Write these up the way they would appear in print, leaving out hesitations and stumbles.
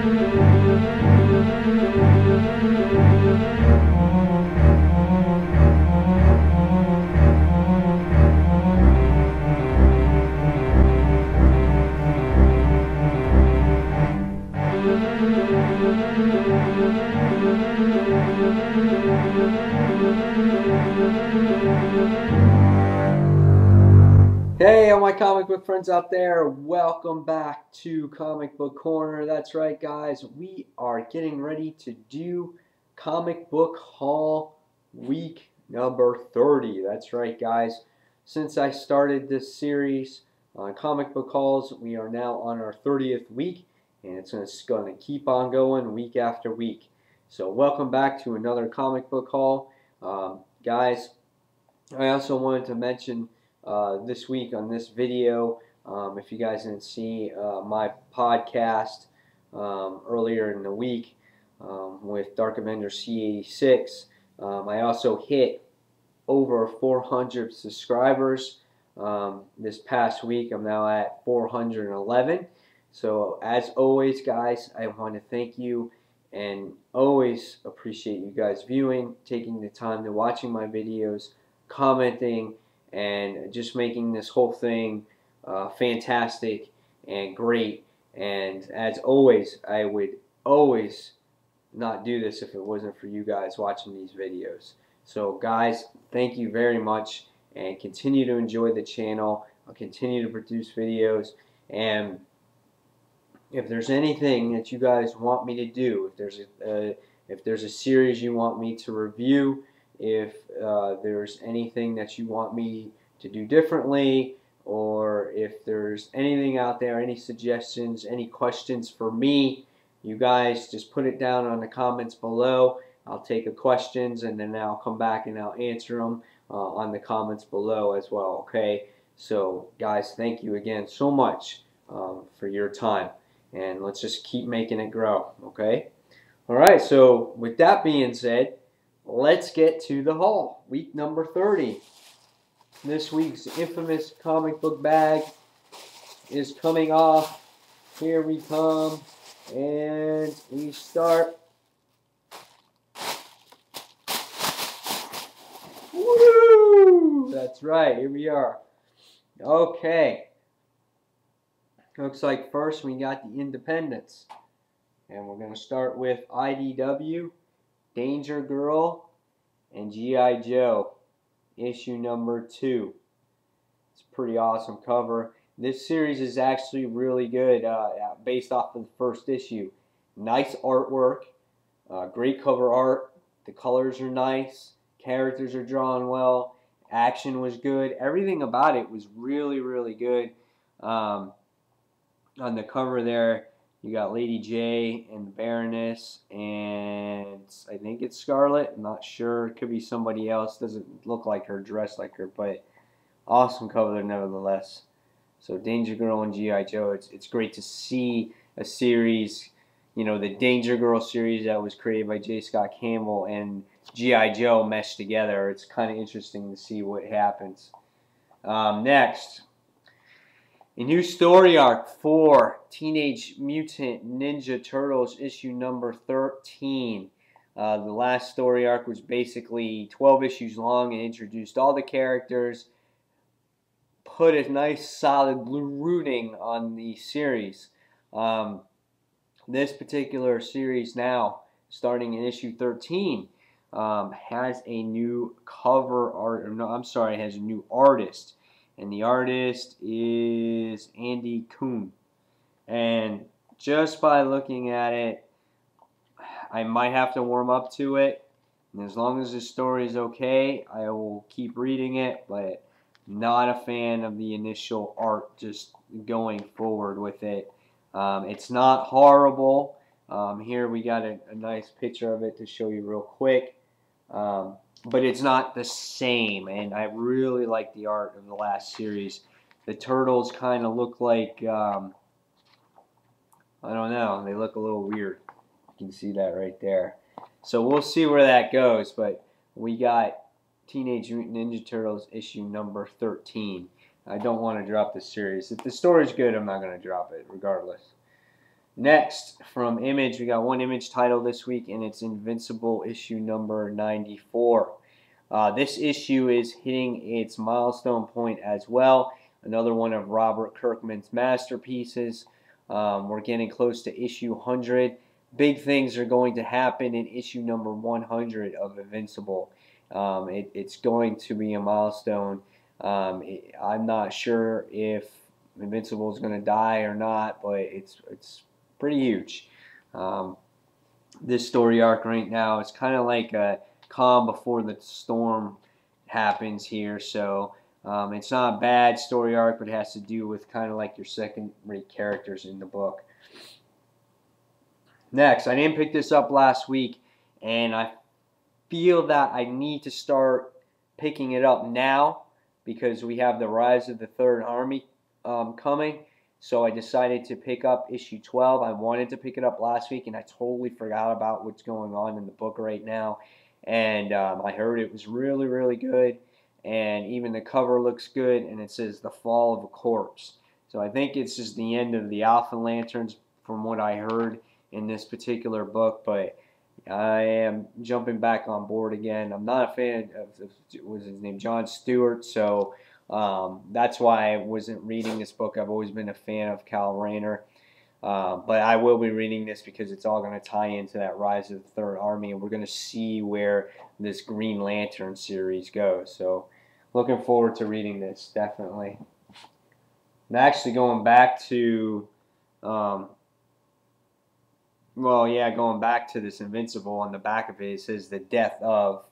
Hey, all my comic book friends out there, welcome back to Comic Book Corner. That's right, guys, we are getting ready to do Comic Book Haul week number 30. That's right, guys. Since I started this series on comic book hauls, we are now on our 30th week, and it's going to keep on going week after week. So welcome back to another comic book haul. Guys, I also wanted to mention this week on this video, if you guys didn't see my podcast earlier in the week with Dark Avengers C86, I also hit over 400 subscribers this past week. I'm now at 411. So as always, guys, I want to thank you and always appreciate you guys viewing, taking the time to watching my videos, commenting, and just making this whole thing fantastic and great. And as always, I would always not do this if it wasn't for you guys watching these videos. So guys, thank you very much, and continue to enjoy the channel. I'll continue to produce videos, and if there's anything that you guys want me to do, if there's a series you want me to review, if there's anything that you want me to do differently, or if there's anything out there, any suggestions, any questions for me, you guys just put it down on the comments below. I'll take the questions, and then I'll come back and I'll answer them on the comments below as well. Okay, so guys, thank you again so much for your time, and let's just keep making it grow. Okay, all right, so with that being said, let's get to the haul. Week number 30. This week's infamous comic book bag is coming off. Here we come, and we start. Woo! That's right, here we are. Okay. Looks like first we got the Independents. And we're going to start with IDW, Danger Girl, and G.I. Joe, issue number 2. It's a pretty awesome cover. This series is actually really good based off of the first issue. Nice artwork, great cover art, the colors are nice, characters are drawn well, action was good, everything about it was really, really good. On the cover there, you got Lady J and the Baroness, and I think it's Scarlet. I'm not sure. It could be somebody else. Doesn't look like her, dressed like her, but awesome cover nevertheless. So Danger Girl and G.I. Joe. It's great to see a series, you know, the Danger Girl series that was created by J. Scott Campbell and G.I. Joe meshed together. It's kind of interesting to see what happens. Next, a new story arc for Teenage Mutant Ninja Turtles issue number 13. The last story arc was basically 12 issues long and introduced all the characters, put a nice solid rooting on the series. This particular series now, starting in issue 13, has a new cover art, or no, I'm sorry, it has a new artist. And the artist is Andy Kuhn. And just by looking at it, I might have to warm up to it. And as long as the story is okay, I will keep reading it. But not a fan of the initial art just going forward with it. It's not horrible. Here we got a nice picture of it to show you real quick. But it's not the same, and I really like the art of the last series. The turtles kind of look like, I don't know, they look a little weird. You can see that right there. So we'll see where that goes, but we got Teenage Mutant Ninja Turtles issue number 13. I don't want to drop the series. If the story's good, I'm not going to drop it, regardless. Next, from Image, we got one Image title this week, and it's Invincible issue number 94. This issue is hitting its milestone point as well. Another one of Robert Kirkman's masterpieces. We're getting close to issue 100. Big things are going to happen in issue number 100 of Invincible. It's going to be a milestone. I'm not sure if Invincible is going to die or not, but it's pretty huge. This story arc right now is kind of like a calm before the storm happens here. So it's not a bad story arc, but it has to do with kind of like your second-rate characters in the book. Next, I didn't pick this up last week, and I feel that I need to start picking it up now because we have the Rise of the Third Army coming. So I decided to pick up issue 12. I wanted to pick it up last week, and I totally forgot about what's going on in the book right now. And I heard it was really, really good. And even the cover looks good, and it says The Fall of a Corpse. So I think it's just the end of the Alpha Lanterns from what I heard in this particular book. But I am jumping back on board again. I'm not a fan of what was his name, John Stewart, so that's why I wasn't reading this book. I've always been a fan of Kyle Rayner. But I will be reading this because it's all going to tie into that Rise of the Third Army, and we're going to see where this Green Lantern series goes. So looking forward to reading this, definitely. I'm actually going back to, going back to this Invincible. On the back of it, it says the death of,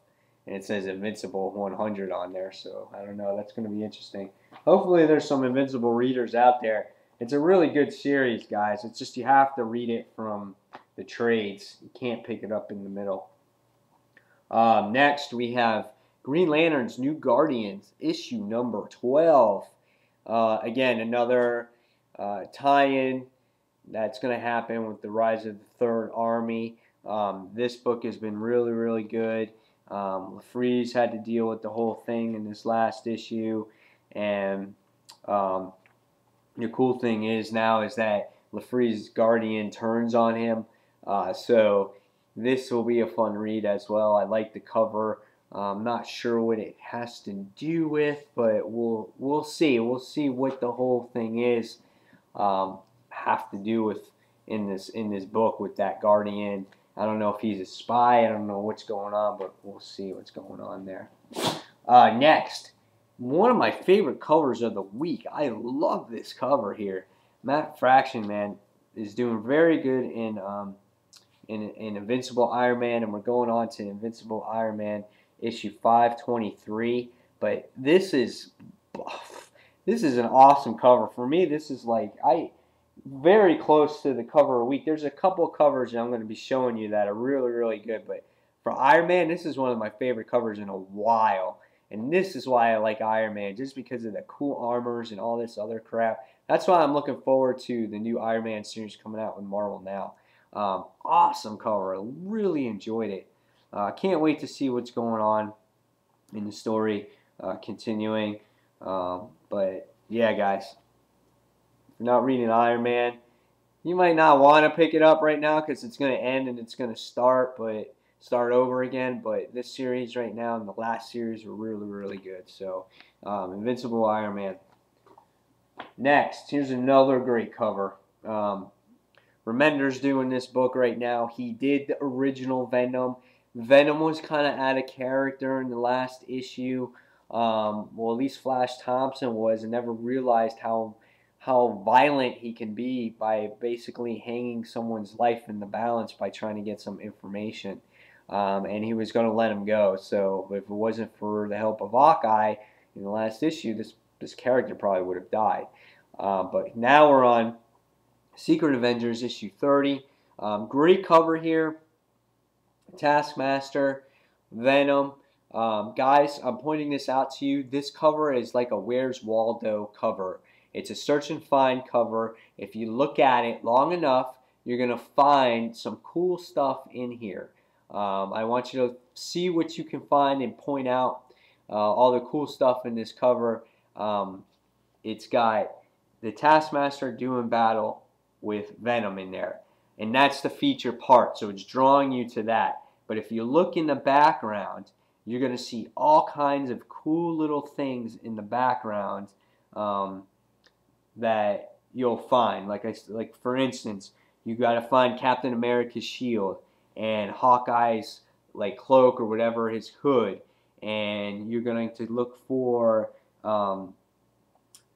and it says Invincible 100 on there. So I don't know, that's going to be interesting. Hopefully there's some Invincible readers out there. It's a really good series, guys. It's just you have to read it from the trades. You can't pick it up in the middle. Next, we have Green Lantern's New Guardians, issue number 12. Again, another tie-in that's going to happen with the Rise of the Third Army. This book has been really, really good. LaFreeze had to deal with the whole thing in this last issue, and the cool thing is now is that LaFreeze's Guardian turns on him, so this will be a fun read as well. I like the cover. I'm not sure what it has to do with, but we'll see. We'll see what the whole thing is have to do with in this book with that Guardian. I don't know if he's a spy. I don't know what's going on, but we'll see what's going on there. Next, one of my favorite covers of the week. I love this cover here. Matt Fraction, man, is doing very good in Invincible Iron Man, and we're going on to Invincible Iron Man issue 523. But this is an awesome cover for me. This is like very close to the cover of the week. There's a couple of covers that I'm going to be showing you that are really, really good. But for Iron Man, this is one of my favorite covers in a while. And this is why I like Iron Man, just because of the cool armors and all this other crap. That's why I'm looking forward to the new Iron Man series coming out with Marvel now. Awesome cover. I really enjoyed it. Can't wait to see what's going on in the story continuing. But yeah, guys, if you're not reading Iron Man, you might not want to pick it up right now because it's going to end and it's going to start over again. But this series right now and the last series were really, really good. So Invincible Iron Man. Next, here's another great cover. Remender's doing this book right now. He did the original Venom. Venom was kind of out of character in the last issue. Well, at least Flash Thompson was, and never realized how violent he can be by basically hanging someone's life in the balance by trying to get some information. And he was going to let him go. So if it wasn't for the help of Hawkeye in the last issue, this character probably would have died. But now we're on Secret Avengers issue 30. Great cover here. Taskmaster, Venom. Guys, I'm pointing this out to you. This cover is like a Where's Waldo cover. It's a search and find cover. If you look at it long enough, you're going to find some cool stuff in here. I want you to see what you can find and point out all the cool stuff in this cover. It's got the Taskmaster doing battle with Venom in there. And that's the feature part, so it's drawing you to that. But if you look in the background, you're going to see all kinds of cool little things in the background that you'll find. Like for instance, you got to find Captain America's shield and Hawkeye's like cloak or whatever, his hood, and you're going to look for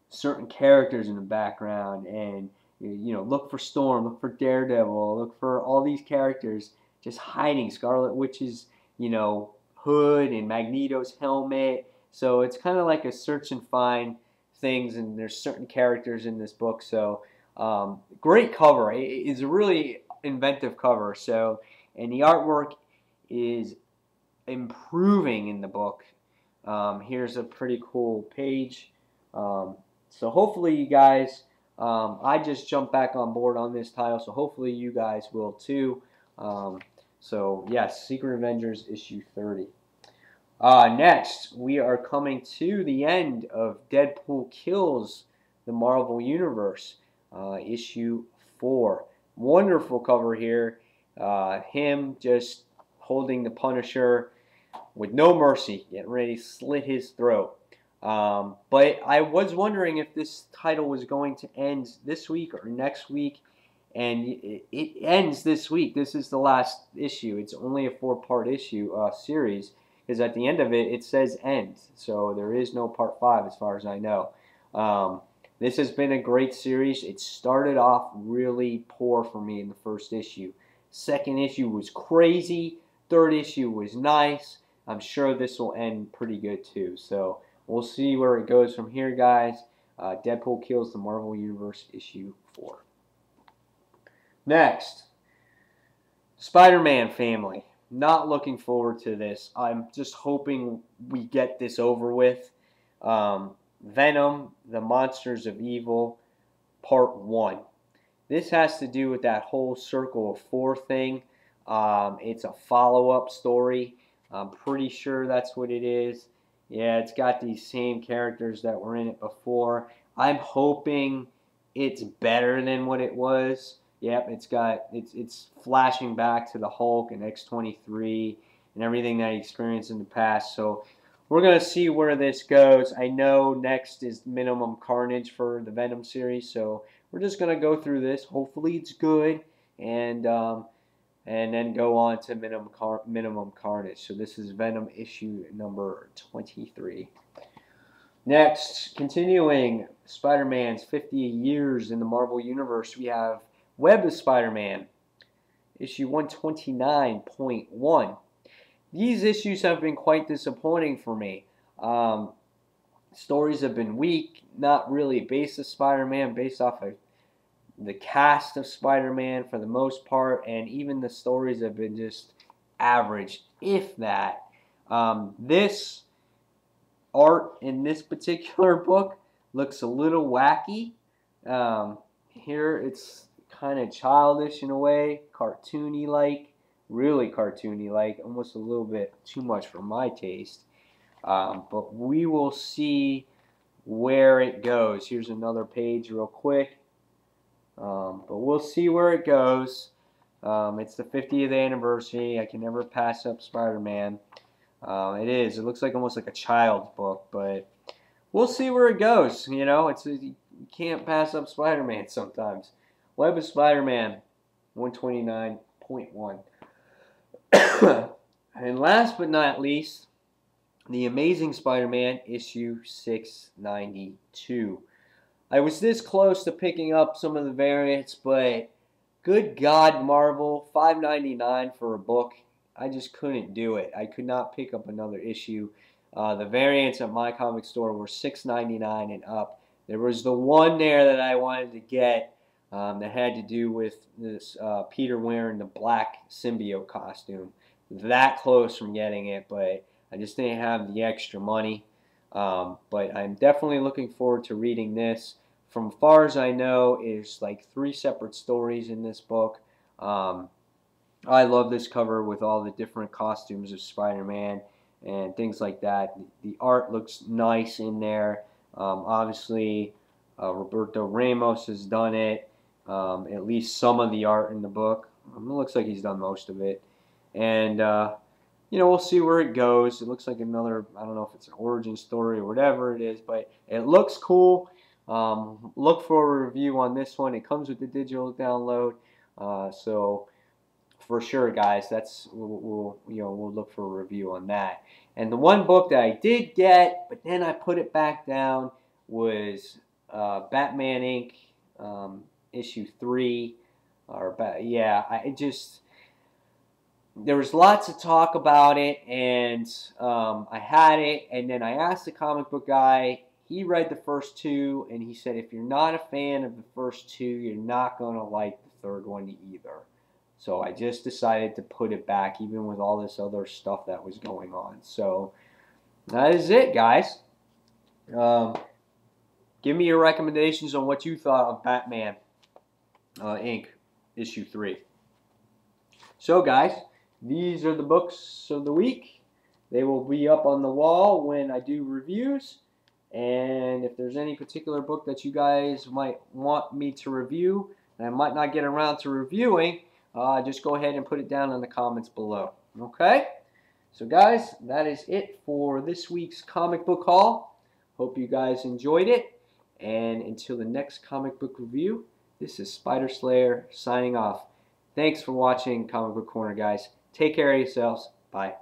certain characters in the background, and look for Storm, look for Daredevil, look for all these characters just hiding. Scarlet Witch's hood and Magneto's helmet. So it's kind of like a search and find things, and there's certain characters in this book. So great cover. It's a really inventive cover. So, and the artwork is improving in the book. Here's a pretty cool page. So hopefully you guys, I just jumped back on board on this title, so hopefully you guys will too. So yes, Secret Avengers issue 30. Next, we are coming to the end of Deadpool Kills the Marvel Universe, issue 4. Wonderful cover here. Him just holding the Punisher with no mercy, getting ready to slit his throat. But I was wondering if this title was going to end this week or next week, and it ends this week. This is the last issue. It's only a 4-part issue series, because at the end of it, it says end. So there is no part 5 as far as I know. This has been a great series. It started off really poor for me in the first issue. Second issue was crazy. Third issue was nice. I'm sure this will end pretty good too. So we'll see where it goes from here, guys. Deadpool Kills the Marvel Universe, issue 4. Next, Spider-Man family. Not looking forward to this. I'm just hoping we get this over with. Venom, The Monsters of Evil, Part 1. This has to do with that whole Circle of 4 thing. It's a follow-up story. I'm pretty sure that's what it is. Yeah, it's got these same characters that were in it before. I'm hoping it's better than what it was. Yep, it's flashing back to the Hulk and X-23 and everything that he experienced in the past. So we're going to see where this goes. I know next is Minimum Carnage for the Venom series, so we're just going to go through this. Hopefully it's good, and then go on to Minimum Carnage. So this is Venom issue number 23. Next, continuing Spider-Man's 50 years in the Marvel Universe, we have Web of Spider-Man, issue 129.1. These issues have been quite disappointing for me. Stories have been weak, not really based on Spider-Man, based off of the cast of Spider-Man for the most part, and even the stories have been just average, if that. This art in this particular book looks a little wacky. Here it's kind of childish in a way, cartoony-like, really cartoony-like, almost a little bit too much for my taste. But we will see where it goes. Here's another page real quick. But we'll see where it goes. It's the 50th anniversary. I can never pass up Spider-Man. It is. It looks like almost like a child's book, but we'll see where it goes. You can't pass up Spider-Man sometimes. Web of Spider-Man, 129.1. And last but not least, The Amazing Spider-Man, issue 692. I was this close to picking up some of the variants, but good God, Marvel, $5.99 for a book. I just couldn't do it. I could not pick up another issue. The variants at my comic store were $6.99 and up. There was the one there that I wanted to get that had to do with this Peter wearing the black symbiote costume. That close from getting it, but I just didn't have the extra money. But I'm definitely looking forward to reading this. From far as I know, there's like 3 separate stories in this book. I love this cover with all the different costumes of Spider-Man and things like that. The art looks nice in there. Obviously, Roberto Ramos has done it. at least some of the art in the book. It looks like he's done most of it. And, you know, we'll see where it goes. It looks like another, I don't know if it's an origin story or whatever it is, but it looks cool. Look for a review on this one. It comes with the digital download. So for sure, guys, we'll look for a review on that. And the one book that I did get, but then I put it back down, was Batman Inc. Issue 3. There was lots of talk about it, and I had it, and then I asked the comic book guy. He read the first 2, and he said if you're not a fan of the first 2, you're not going to like the third one either. So I just decided to put it back, even with all this other stuff that was going on. So that is it, guys. Give me your recommendations on what you thought of Batman Inc. Issue 3. So, guys, these are the books of the week. They will be up on the wall when I do reviews. And if there's any particular book that you guys might want me to review, and I might not get around to reviewing, just go ahead and put it down in the comments below. Okay? So, guys, that is it for this week's comic book haul. Hope you guys enjoyed it. And until the next comic book review, this is Spider Slayer signing off. Thanks for watching Comic Book Corner, guys. Take care of yourselves. Bye.